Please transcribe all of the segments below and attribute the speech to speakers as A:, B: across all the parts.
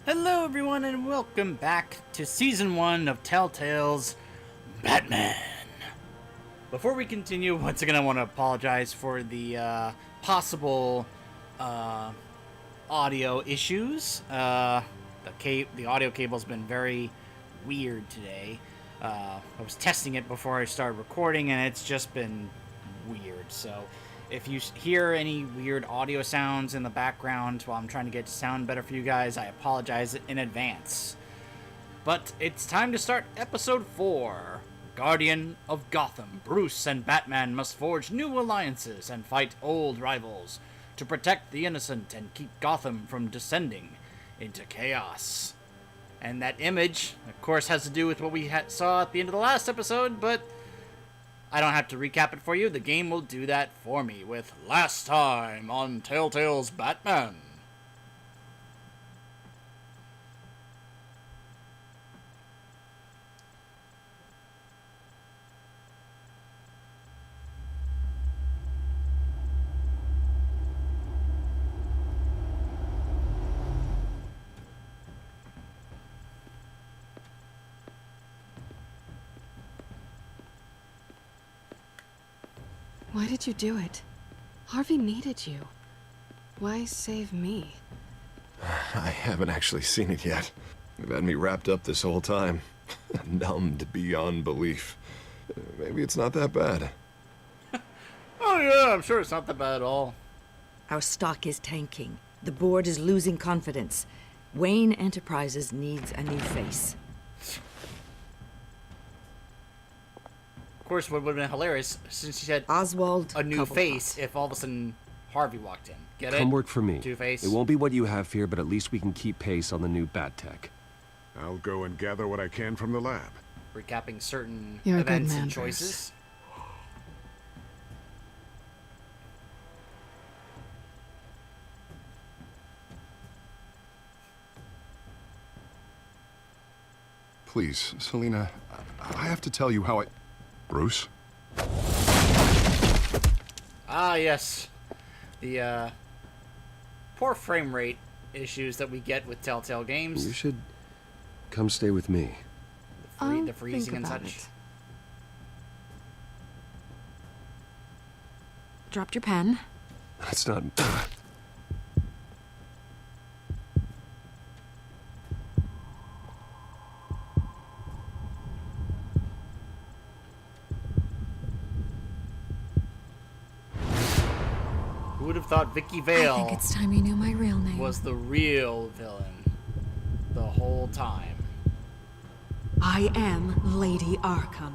A: Hello everyone and welcome back to Season 1 of Telltale's Batman. Before we continue, once again I want to apologize for the possible audio issues. The audio cable's been very weird today. I was testing it before I started recording and it's just been weird, so if you hear any weird audio sounds in the background while I'm trying to get to sound better for you guys, I apologize in advance. But it's time to start episode 4. Guardian of Gotham. Bruce and Batman must forge new alliances and fight old rivals to protect the innocent and keep Gotham from descending into chaos. And that image, of course, has to do with what we saw at the end of the last episode, but I don't have to recap it for you. The game will do that for me with Last Time on Telltale's Batman.
B: Why did you do it? Harvey needed you. Why save me?
C: I haven't actually seen it yet. They've had me wrapped up this whole time. Numbed beyond belief. Maybe it's not that bad.
A: Oh yeah, I'm sure it's not that bad at all.
D: Our stock is tanking. The board is losing confidence. Wayne Enterprises needs a new face.
A: Of course, what would have been hilarious since she said
D: Oswald
A: a new
D: Cobblepot.
A: face if all of a sudden Harvey walked in. Get it?
E: Come work for me.
A: Two-Face.
E: It won't be what you have here, but at least we can keep pace on the new bat tech.
F: I'll go and gather what I can from the lab.
A: Recapping certain
B: You're a good
A: events
B: man,
A: and
B: Bruce.
A: choices.
C: Please, Selina, I have to tell you how I... Bruce?
A: Ah, yes. The poor frame rate issues that we get with Telltale games.
E: You should come stay with me.
B: I'll
A: The freezing
B: think
A: and
B: about
A: such.
B: it. Dropped your pen.
E: That's not...
A: Who would have thought Vicky
B: I
A: Vale
B: think it's time you knew my real name.
A: was the real villain the whole time?
B: I am Lady Arkham.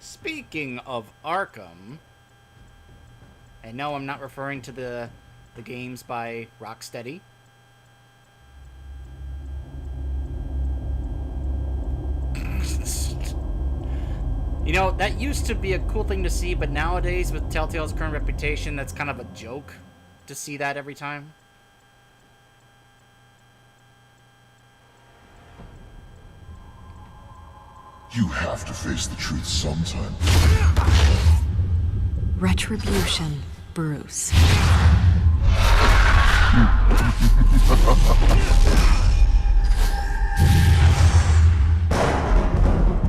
A: Speaking of Arkham, and no, I'm not referring to the games by Rocksteady. You know, that used to be a cool thing to see, but nowadays, with Telltale's current reputation, that's kind of a joke to see that every time.
G: You have to face the truth sometime.
B: Retribution, Bruce.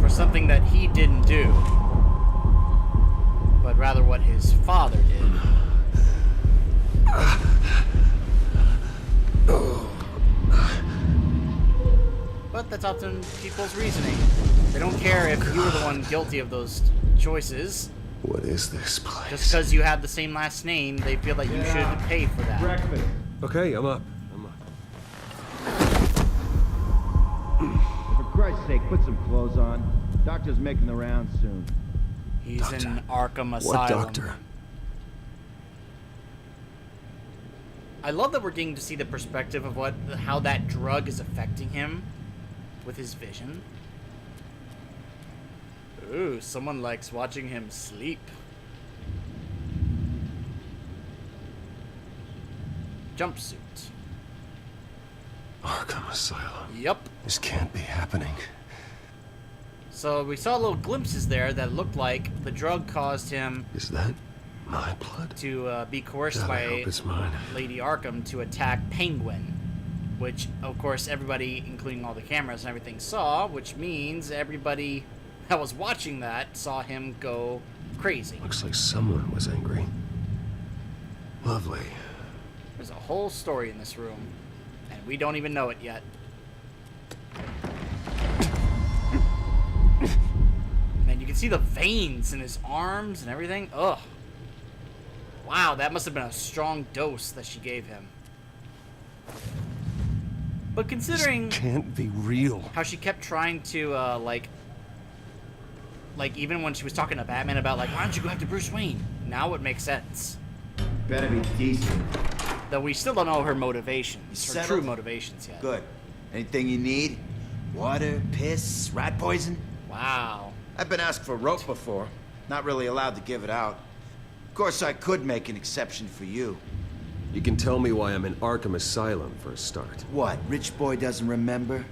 A: For something that he didn't do, but rather what his father did. But that's often people's reasoning. They don't care if you were the one guilty of those choices.
C: What is this place?
A: Just because you have the same last name, they feel that you should pay for that.
E: Okay, I'm up.
H: For Christ's sake, put some clothes on. Doctor's making the rounds soon.
A: He's in Arkham Asylum.
C: What doctor?
A: I love that we're getting to see the perspective of how that drug is affecting him with his vision. Ooh, someone likes watching him sleep. Jumpsuit.
C: Arkham Asylum.
A: Yep.
C: This can't be happening.
A: So we saw little glimpses there that looked like the drug caused him
C: Is that my blood?
A: to be coerced
C: God, I
A: by
C: hope it's mine.
A: Lady Arkham to attack Penguin, which of course everybody, including all the cameras and everything, saw, which means everybody that was watching that saw him go crazy.
C: Looks like someone was angry. Lovely.
A: There's a whole story in this room, and we don't even know it yet. Man, you can see the veins in his arms and everything. Ugh. Wow, that must have been a strong dose that she gave him. But considering
C: Can't be real.
A: how she kept trying to, like even when she was talking to Batman about, like, why don't you go after Bruce Wayne? Now it makes sense.
H: Better be decent.
A: Though we still don't know her motivations, her true
I: settled?
A: motivations yet.
I: Good. Anything you need? Water, piss, rat poison?
A: Wow.
I: I've been asked for rope before. Not really allowed to give it out. Of course, I could make an exception for you.
E: You can tell me why I'm in Arkham Asylum for a start.
I: What, rich boy doesn't remember?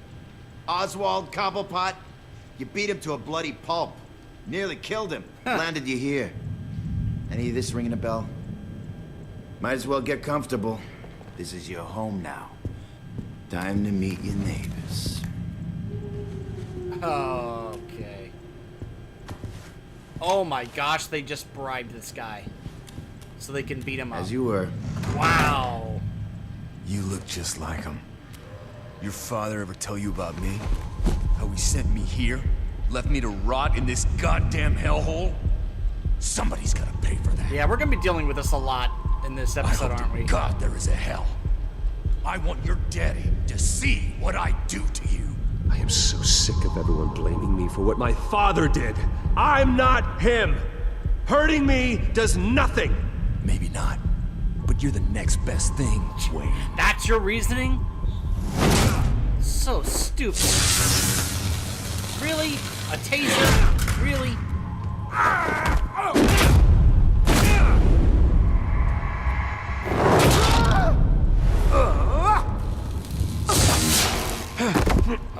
I: Oswald Cobblepot? You beat him to a bloody pulp. Nearly killed him. Landed you here. Any of this ringing a bell? Might as well get comfortable. This is your home now. Time to meet your neighbors.
A: Okay. Oh my gosh, they just bribed this guy. So they can beat him up.
I: As you were.
A: Wow.
J: You look just like him. Your father ever tell you about me? How he sent me here? Left me to rot in this goddamn hellhole? Somebody's gotta pay for that.
A: Yeah, we're gonna be dealing with this a lot in this episode, aren't we?
J: God, there is a hell. I want your daddy to see what I do to you.
E: I am so sick of everyone blaming me for what my father did. I'm not him. Hurting me does nothing.
J: Maybe not, but you're the next best thing, Wayne.
A: That's your reasoning? So stupid. Really? A taser? Really?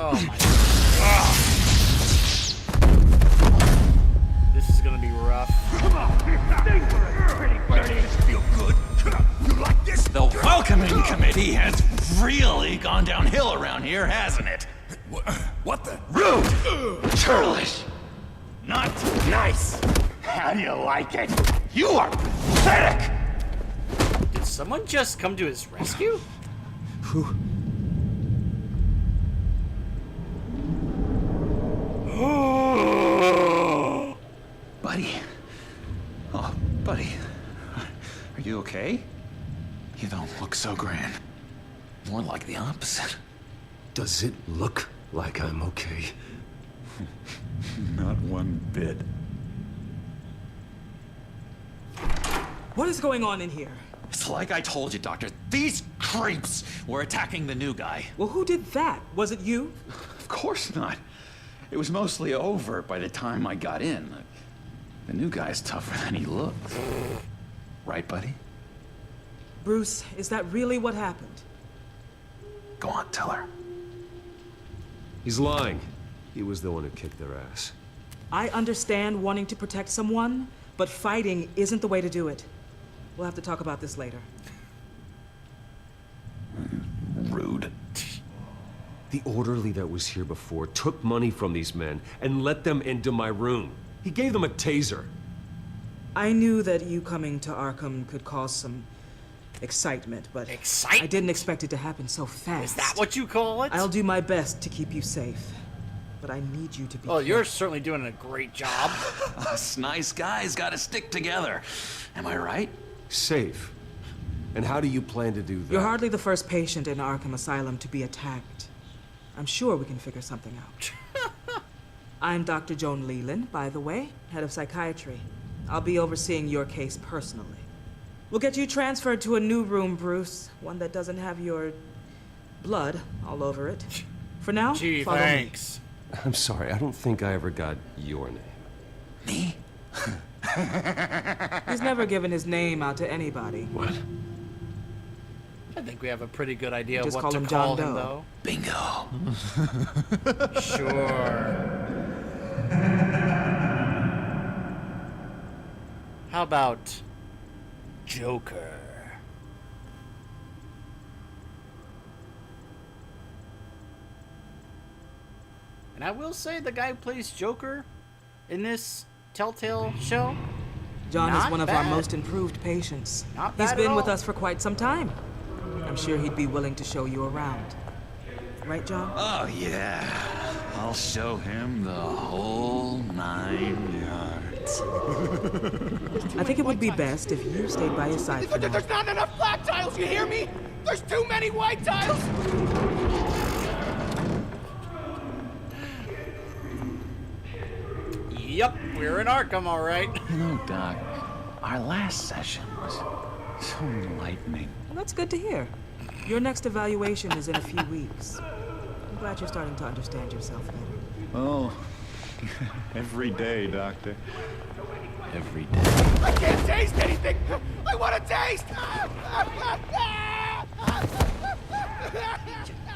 A: Oh my god. This is gonna be rough.
J: Feel good? You like this?
K: The welcoming committee has really gone downhill around here, hasn't it?
J: What the?
K: Rude! Churlish! Not nice! How do you like it? You are pathetic!
A: Did someone just come to his rescue?
K: Buddy. Oh, buddy. Are you okay? You don't look so grand. More like the opposite.
C: Does it look like I'm okay?
K: Not one bit.
L: What is going on in here?
K: It's like I told you, Doctor. These creeps were attacking the new guy.
L: Well, who did that? Was it you?
K: Of course not. It was mostly over by the time I got in. The new guy's tougher than he looks. Right, buddy?
L: Bruce, is that really what happened?
K: Go on, tell her.
E: He's lying. He was the one who kicked their ass.
L: I understand wanting to protect someone, but fighting isn't the way to do it. We'll have to talk about this later.
K: Rude.
E: The orderly that was here before took money from these men and let them into my room. He gave them a taser.
L: I knew that you coming to Arkham could cause some excitement, but
A: Excitement?
L: I didn't expect it to happen so fast.
A: Is that what you call it?
L: I'll do my best to keep you safe, but I need you to be
A: Oh, you're
L: careful.
A: certainly doing a great job.
K: Us nice guys gotta stick together. Am I right?
E: Safe. And how do you plan to do that?
L: You're hardly the first patient in Arkham Asylum to be attacked. I'm sure we can figure something out. I'm Dr. Joan Leland, by the way, head of psychiatry. I'll be overseeing your case personally. We'll get you transferred to a new room, Bruce. One that doesn't have your blood all over it. For now,
A: Gee,
L: follow
A: thanks.
E: I'm sorry, I don't think I ever got your name.
K: Me?
L: me. He's never given his name out to anybody.
E: What?
A: I think we have a pretty good idea of
L: Just
A: what
L: call
A: to
L: him
A: call
L: John
A: him,
L: Doe.
A: though.
K: Bingo.
A: Sure. How about Joker? And I will say the guy who plays Joker in this Telltale show,
L: John
A: not
L: is one of
A: bad.
L: our most improved patients.
A: Not
L: He's
A: bad
L: been
A: at
L: with
A: all.
L: us for quite some time. I'm sure he'd be willing to show you around. Right, John?
K: Oh, yeah. I'll show him the whole 9 yards.
L: I think it would be best if you stayed by his side for now.
M: There's not enough black tiles, you hear me? There's too many white tiles!
A: Yep, we're in Arkham, all right.
K: You know, Doc, our last session was so enlightening.
L: Well, that's good to hear. Your next evaluation is in a few weeks. I'm glad you're starting to understand yourself better.
F: Oh, every day, Doctor.
K: Every day.
M: I can't taste anything! I want to taste!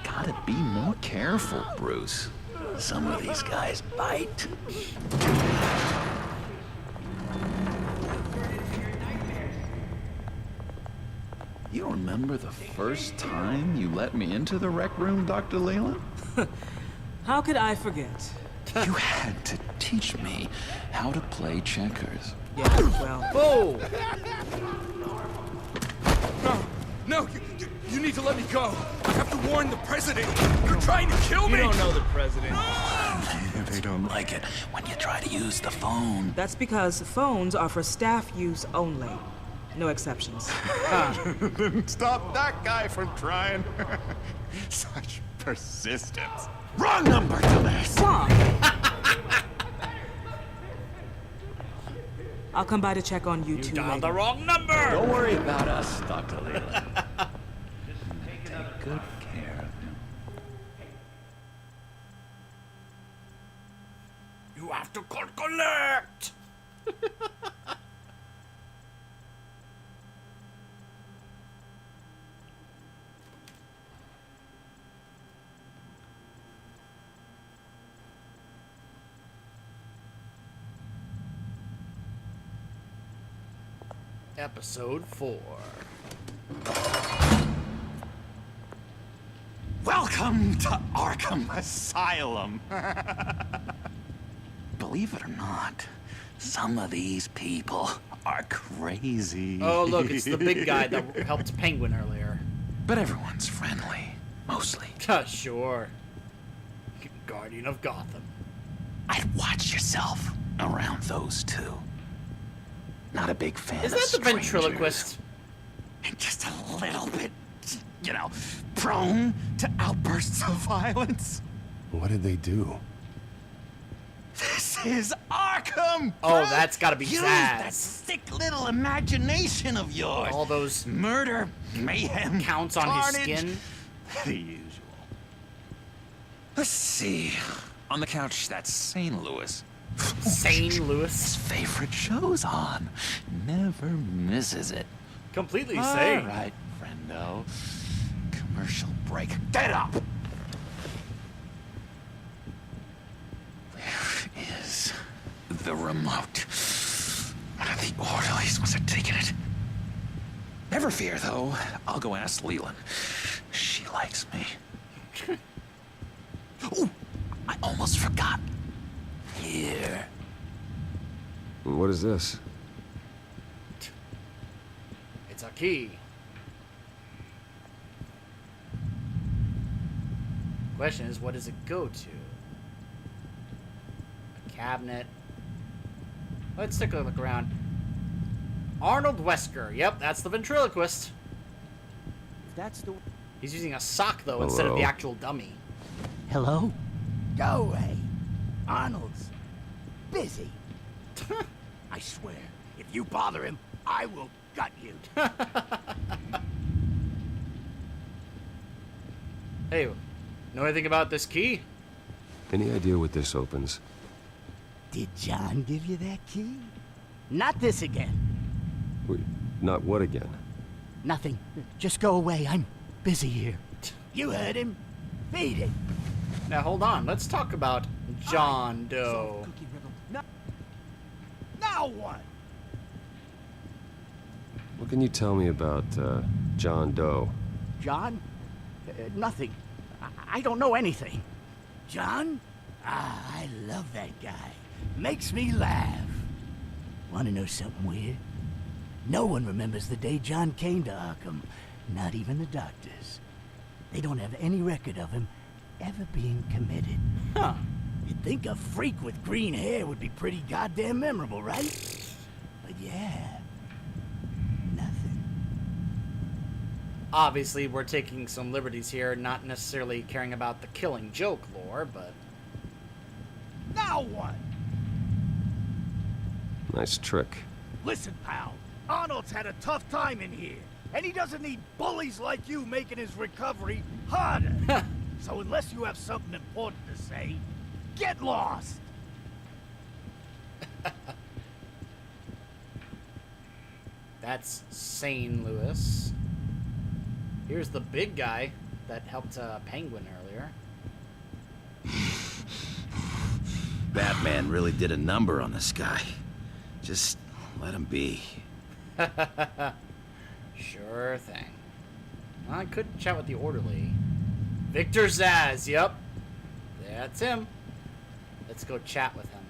K: Gotta be more careful, Bruce. Some of these guys bite. You remember the first time you let me into the rec room, Dr. Leland?
L: How could I forget?
K: You had to teach me how to play checkers.
L: Yeah, well...
A: Whoa!
J: No, you need to let me go. I have to warn the president. You're trying to kill me.
K: You don't know the president. They don't like it when you try to use the phone.
L: That's because phones are for staff use only. No exceptions.
F: Stop that guy from trying. Such persistence.
K: Wrong number, dumbass.
L: Wrong. I'll come by to check on you two
A: Dialed
L: later.
A: the wrong number!
K: Don't worry about us, Dr. Leland. Take good care of him.
A: You have to collect! Episode 4.
K: Welcome to Arkham Asylum. Believe it or not, some of these people are crazy.
A: Oh, look, it's the big guy that helped Penguin earlier.
K: But everyone's friendly, mostly.
A: Sure. Guardian of Gotham.
K: I'd watch yourself around those two. Not a big fan
A: Is
K: of
A: that the
K: strangers.
A: ventriloquist?
K: Just a little bit, prone to outbursts of violence.
E: What did they do?
K: This is Arkham!
A: Oh,
K: Bruce!
A: that's gotta be
K: Use
A: Zaz.
K: that sick little imagination of yours.
A: All those
K: murder, mayhem,
A: counts on his
K: carnage.
A: skin.
K: The usual. Let's see. On the couch, that's St. Louis.
A: St.
K: His
A: Louis.
K: favorite show's on. Never misses it.
A: Completely
K: All
A: sane.
K: right, friendo. Commercial break. Get up! Where is the remote? One of the orderlies must have taken it. Never fear, though. I'll go ask Leland. She likes me. Ooh, I almost forgot. Here.
C: What is this?
A: It's a key. Question is, what does it go to? A cabinet. Let's take a look around. Arnold Wesker. Yep, that's the ventriloquist.
M: That's the...
A: He's using a sock, though, instead of the
C: Hello?
A: actual dummy.
M: Hello? Go away. Arnold's busy. I swear, if you bother him, I will gut you.
A: Hey, know anything about this key?
C: Any idea what this opens?
M: Did John give you that key? Not this again.
C: Wait, not what again?
M: Nothing. Just go away. I'm busy here. You heard him. Feed it.
A: Now, hold on. Let's talk about John Doe.
M: Cookie Now what?
E: What can you tell me about, John Doe?
M: John? Nothing. I don't know anything. John? Ah, I love that guy. Makes me laugh. Want to know something weird? No one remembers the day John came to Arkham. Not even the doctors. They don't have any record of him ever being committed. Huh. You'd think a freak with green hair would be pretty goddamn memorable, right? But yeah, nothing.
A: Obviously, we're taking some liberties here, not necessarily caring about the Killing Joke lore, but...
M: Now what?
E: Nice trick.
M: Listen, pal. Arnold's had a tough time in here, and he doesn't need bullies like you making his recovery harder. So unless you have something important to say, get lost!
A: That's sane, Lewis. Here's the big guy that helped Penguin earlier.
J: Batman really did a number on this guy. Just let him be.
A: Sure thing. Well, I could chat with the orderly. Victor Zsasz, yep. That's him. Let's go chat with him.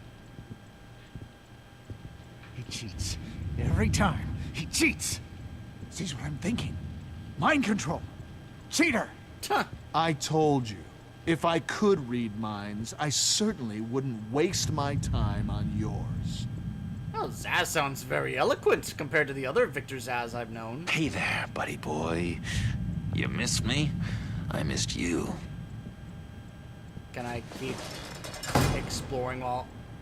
M: He cheats. Every time. He cheats. Sees what I'm thinking. Mind control. Cheater.
N: I told you. If I could read minds, I certainly wouldn't waste my time on yours.
A: Well, Zsasz sounds very eloquent compared to the other Victor Zsasz I've known.
K: Hey there, buddy boy. You missed me? I missed you.
A: Can I keep exploring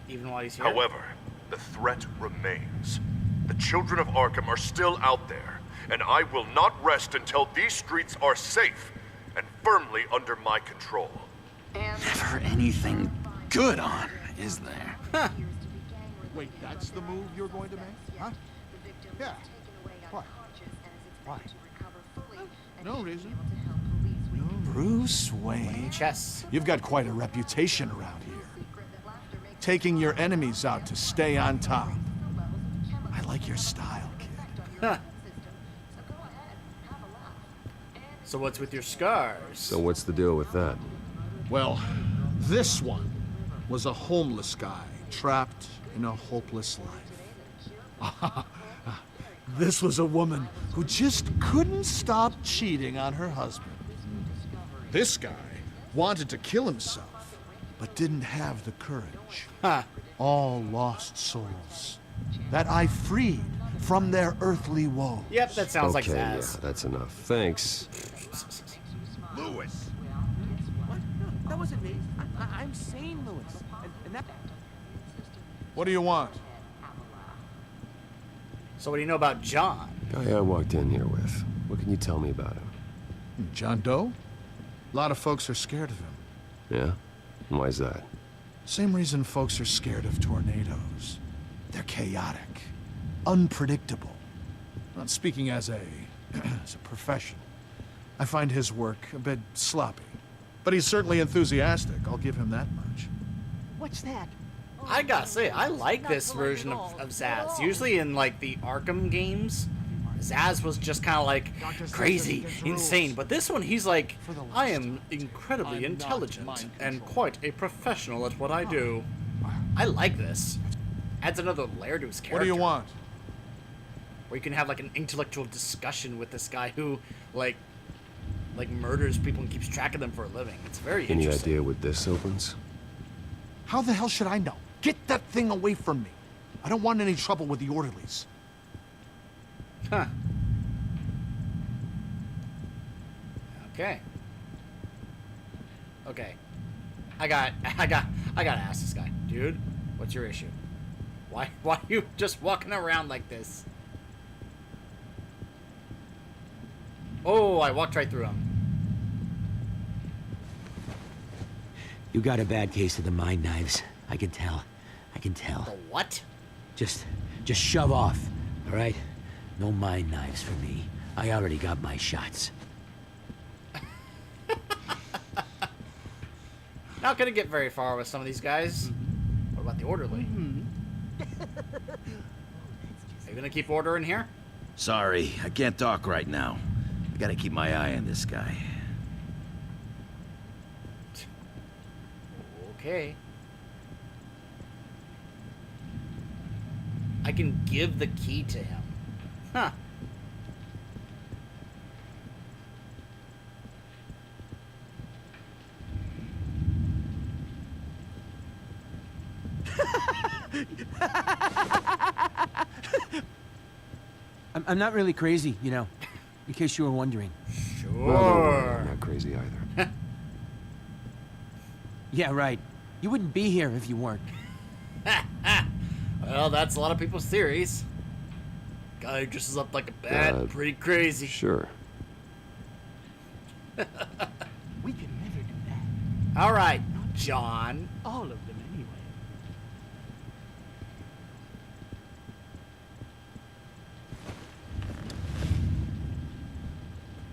A: even while he's here?
C: However, the threat remains. The children of Arkham are still out there, and I will not rest until these streets are safe and firmly under my control.
K: Never anything good on, is there?
N: Wait, that's the move you're going to make? Huh? Yeah. Why? Why? No reason.
H: Bruce Wayne.
A: Chess.
N: You've got quite a reputation around here. Taking your enemies out to stay on top. I like your style, kid.
A: So what's with your scars?
E: So what's the deal with that?
N: Well, this one was a homeless guy trapped in a hopeless life. This was a woman who just couldn't stop cheating on her husband. This guy wanted to kill himself, but didn't have the courage. All lost souls that I freed from their earthly woes.
A: Yep, that sounds like
E: Okay,
A: Zsasz.
E: yeah, that's enough. Thanks.
M: Lewis.
L: What? No, that wasn't me. I'm sane, Lewis. And that...
N: What do you want?
A: So what do you know about John?
E: Guy I walked in here with. What can you tell me about him?
N: John Doe? A lot of folks are scared of him.
E: Yeah? And why's that?
N: Same reason folks are scared of tornadoes. They're chaotic, unpredictable. Not speaking as a professional. I find his work a bit sloppy. But he's certainly enthusiastic, I'll give him that much.
M: What's that?
A: I gotta say, I like this version of Zsasz. Usually in, like, the Arkham games, Zsasz was just kind of, like, crazy, insane. But this one, he's like, I am incredibly intelligent and quite a professional at what I do. I like this. Adds another layer to his character.
N: What do you want?
A: Where you can have, like, an intellectual discussion with this guy who, like murders people and keeps track of them for a living. It's very
E: Any
A: interesting.
E: idea what this opens?
N: How the hell should I know? Get that thing away from me. I don't want any trouble with the orderlies.
A: Huh. Okay. Okay. I gotta ask this guy. Dude, what's your issue? Why are you just walking around like this? Oh, I walked right through him.
M: You got a bad case of the mind knives. I can tell. I can tell.
A: The what?
M: Just shove off, all right? No mind knives for me. I already got my shots.
A: Not gonna get very far with some of these guys. What about the orderly? you gonna keep order in here?
O: Sorry, I can't talk right now. I gotta keep my eye on this guy.
A: Okay. I can give the key to him. Huh.
P: I'm not really crazy, you know, in case you were wondering.
A: Sure.
E: Well, don't worry, I'm not crazy either.
P: Yeah, right. You wouldn't be here if you weren't.
A: Well, that's a lot of people's theories. Guy who dresses up like a bat, pretty crazy.
E: Sure.
M: We can never do that.
A: All right, John.
M: All of them, anyway.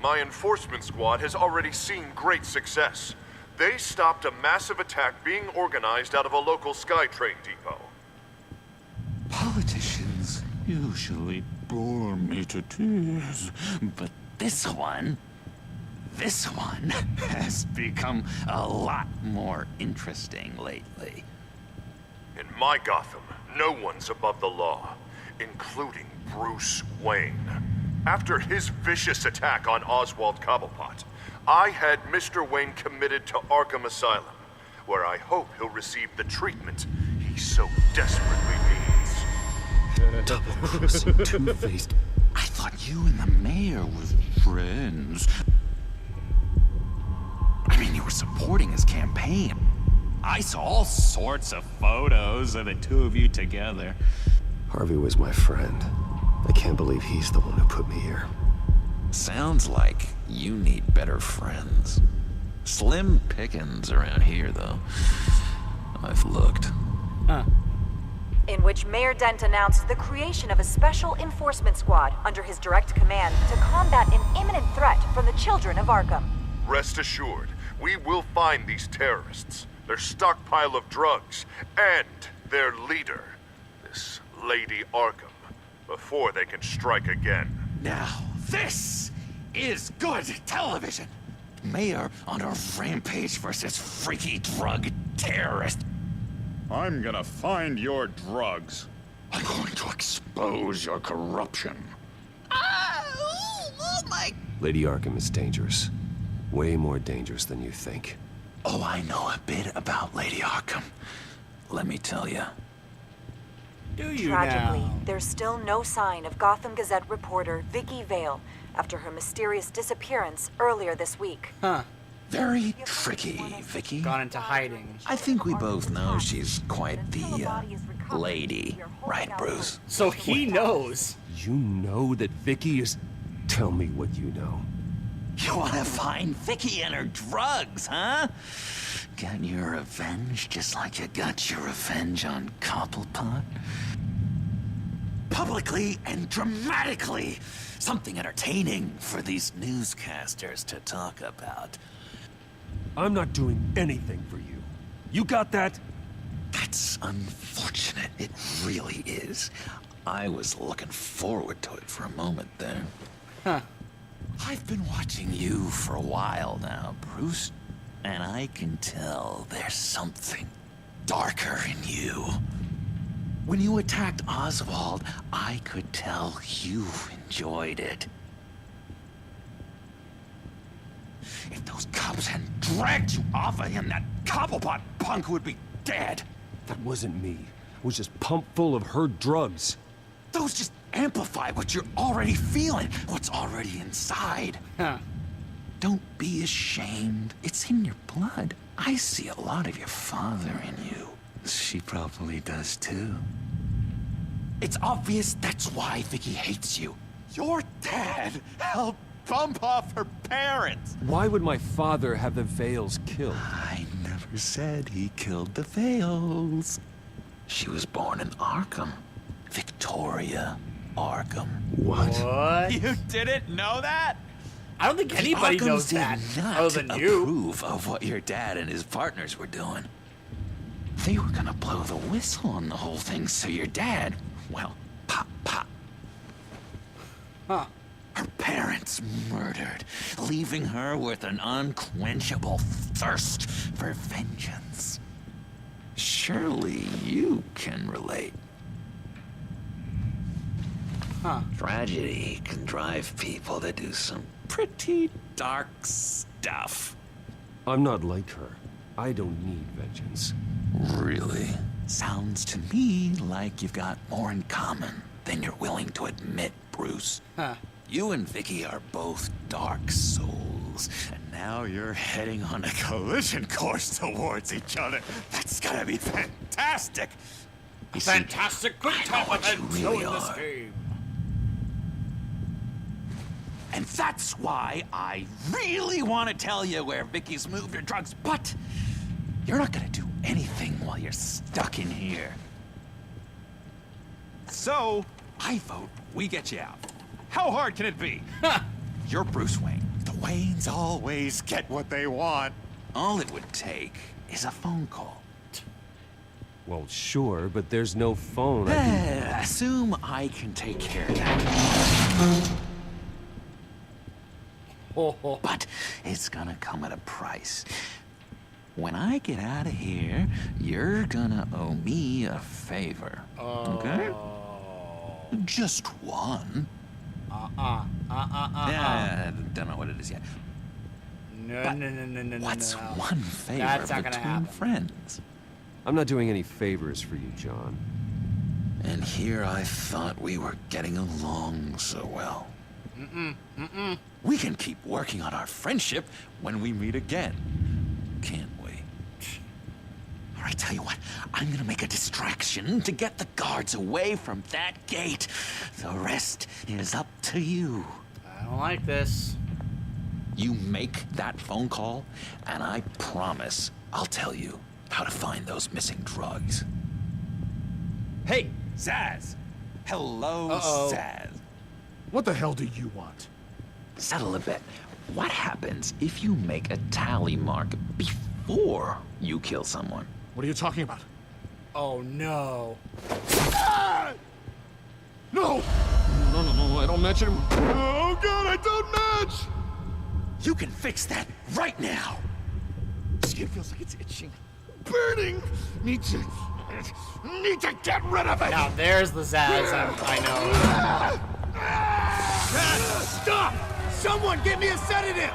C: My enforcement squad has already seen great success. They stopped a massive attack being organized out of a local SkyTrain depot.
K: Politicians usually bore me to tears, but this one has become a lot more interesting lately.
C: In my Gotham, no one's above the law, including Bruce Wayne. After his vicious attack on Oswald Cobblepot, I had Mr. Wayne committed to Arkham Asylum, where I hope he'll receive the treatment he so desperately needs.
J: Double-crossing, two-faced. I thought you and the mayor were friends. I mean, you were supporting his campaign. I saw all sorts of photos of the two of you together.
E: Harvey was my friend. I can't believe he's the one who put me here.
K: Sounds like you need better friends. Slim pickings around here, though. I've looked.
A: Huh.
Q: In which Mayor Dent announced the creation of a special enforcement squad under his direct command to combat an imminent threat from the children of Arkham.
C: Rest assured, we will find these terrorists, their stockpile of drugs, and their leader, this Lady Arkham, before they can strike again.
K: Now, this is good television. Mayor on a rampage versus freaky drug terrorist.
F: I'm gonna find your drugs.
K: I'm going to expose your corruption. Oh my...
E: Lady Arkham is dangerous. Way more dangerous than you think.
K: Oh, I know a bit about Lady Arkham. Let me tell you.
A: Do you
Q: Tragically,
A: now?
Q: there's still no sign of Gotham Gazette reporter Vicky Vale after her mysterious disappearance earlier this week.
A: Huh.
K: Very tricky, Vicky.
A: Gone into hiding.
K: I think we both know she's quite the, lady. Right, Bruce?
A: So he knows.
E: You know that Vicky is... Tell me what you know.
K: You want to find Vicky and her drugs, huh? Get your revenge just like you got your revenge on Cobblepot? Publicly and dramatically. Something entertaining for these newscasters to talk about.
E: I'm not doing anything for you. You got that?
K: That's unfortunate. It really is. I was looking forward to it for a moment there.
A: Huh.
K: I've been watching you for a while now, Bruce, and I can tell there's something darker in you. When you attacked Oswald, I could tell you enjoyed it. If those cops hadn't dragged you off of him, that Cobblepot punk would be dead.
E: That wasn't me. It was just pumped full of her drugs.
K: Those just amplify what you're already feeling, what's already inside.
A: Huh.
K: Don't be ashamed. It's in your blood. I see a lot of your father in you. She probably does too. It's obvious that's why Vicky hates you. Your dad helped bump off her parents.
E: Why would my father have the Vales killed?
K: I never said he killed the Vales. She was born in Arkham. Victoria Arkham.
E: What?
A: What?
K: You didn't know that?
A: I don't think anybody knows that other than you.
K: Approve of what your dad and his partners were doing. They were gonna blow the whistle on the whole thing, so your dad, well, Pop,
A: Huh.
K: Her parents murdered, leaving her with an unquenchable thirst for vengeance. Surely you can relate.
A: Huh.
K: Tragedy can drive people to do some pretty dark stuff.
E: I'm not like her. I don't need vengeance.
K: Really? Sounds to me like you've got more in common than you're willing to admit, Bruce.
A: Huh.
K: You and Vicky are both dark souls, and now you're heading on a collision course towards each other. That's gotta be fantastic! You see,
A: Fantastic quick time
K: what you
A: event
K: really
A: in this
K: are.
A: game.
K: And that's why I really want to tell you where Vicky's moved her drugs, but you're not gonna do anything while you're stuck in here. So, I vote we get you out. How hard can it be? You're Bruce Wayne. The Waynes always get what they want. All it would take is a phone call.
E: Well, sure, but there's no phone. I can...
K: Assume I can take care of that. But it's gonna come at a price. When I get out of here, you're gonna owe me a favor. Okay? Just one. Yeah, I don't know what it is yet.
A: No.
K: What's one favor
A: That's not
K: between
A: gonna happen.
K: friends?
E: I'm not doing any favors for you, John.
K: And here I thought we were getting along so well. We can keep working on our friendship when we meet again, can't we? All right, tell you what, I'm gonna make a distraction to get the guards away from that gate. The rest is up to you.
A: I don't like this.
K: You make that phone call, and I promise I'll tell you how to find those missing drugs. Hey, Zaz! Hello, Zaz.
N: What the hell do you want?
K: Settle a bit. What happens if you make a tally mark before you kill someone?
N: What are you talking about?
A: Oh no.
N: No! No, I don't match him. Oh god, I don't match!
K: You can fix that right now!
N: Skin feels like it's itching. Burning! Need to get rid of it!
A: Now there's the Zaz I know.
N: Stop! Someone get me a sedative!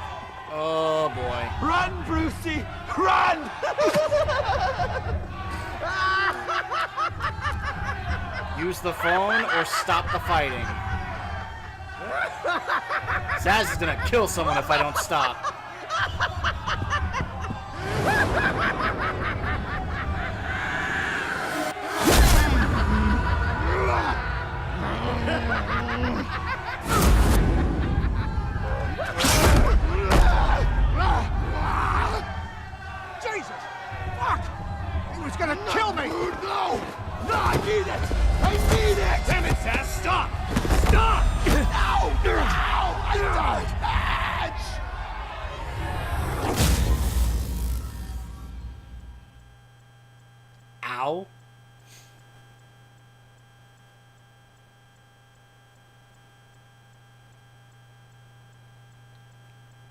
A: Oh boy.
N: Run, Brucey! Run!
A: Use the phone or stop the fighting. Zaz is gonna kill someone if I don't stop.
N: Jesus! Fuck! He was gonna kill me! No! No, I need it! I need it! Damn it, Zaz! Stop! Stop! No! No! I don't match!
A: Ow.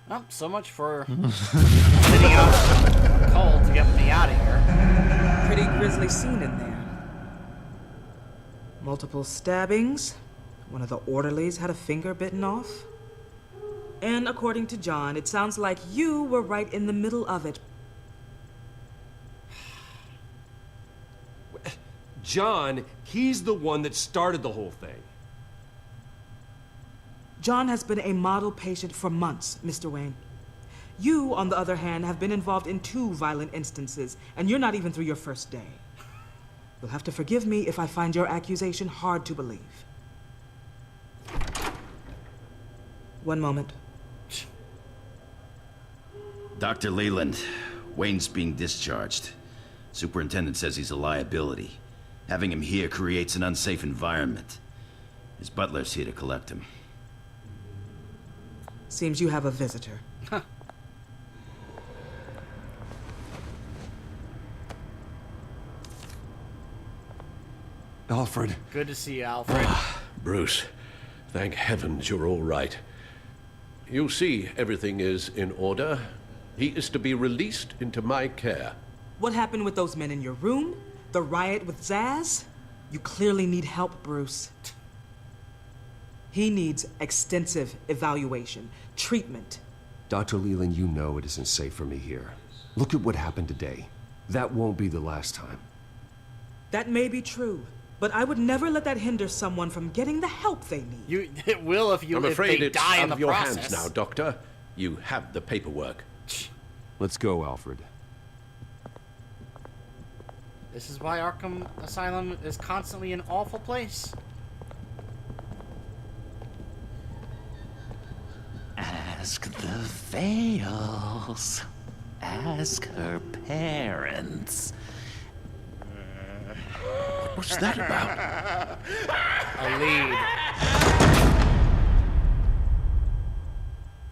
A: Well, so much for sitting up a call to get me out of here.
L: Pretty grisly scene in there. Multiple stabbings. One of the orderlies had a finger bitten off. And according to John, it sounds like you were right in the middle of it.
E: John, he's the one that started the whole thing.
L: John has been a model patient for months, Mr. Wayne. You, on the other hand, have been involved in 2 violent instances, and you're not even through your first day. You'll have to forgive me if I find your accusation hard to believe. One moment.
O: Dr. Leland, Wayne's being discharged. Superintendent says he's a liability. Having him here creates an unsafe environment. His butler's here to collect him.
L: Seems you have a visitor.
E: Alfred.
A: Good to see you, Alfred.
R: Bruce,
E: Thank heavens you're all right. You see, everything is in order. He is to be released into my care.
L: What happened with those men in your room? The riot with Zaz? You clearly need help, Bruce. He needs extensive evaluation, treatment.
E: Dr. Leland, you know it isn't safe for me here. Look at what happened today. That won't be the last time.
L: That may be true, but I would never let that hinder someone from getting the help they need.
A: It will if
E: I'm afraid
A: they
E: it's
A: die
E: out
A: in the
E: of your
A: process.
E: hands now, Doctor. You have the paperwork. Let's go, Alfred.
A: This is why Arkham Asylum is constantly an awful place.
K: Ask the Veils. Ask her parents. What's that about?
A: A lead.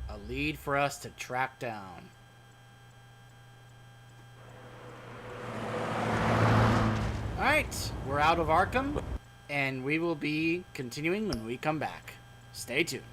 A: A lead for us to track down. Alright, we're out of Arkham, and we will be continuing when we come back. Stay tuned.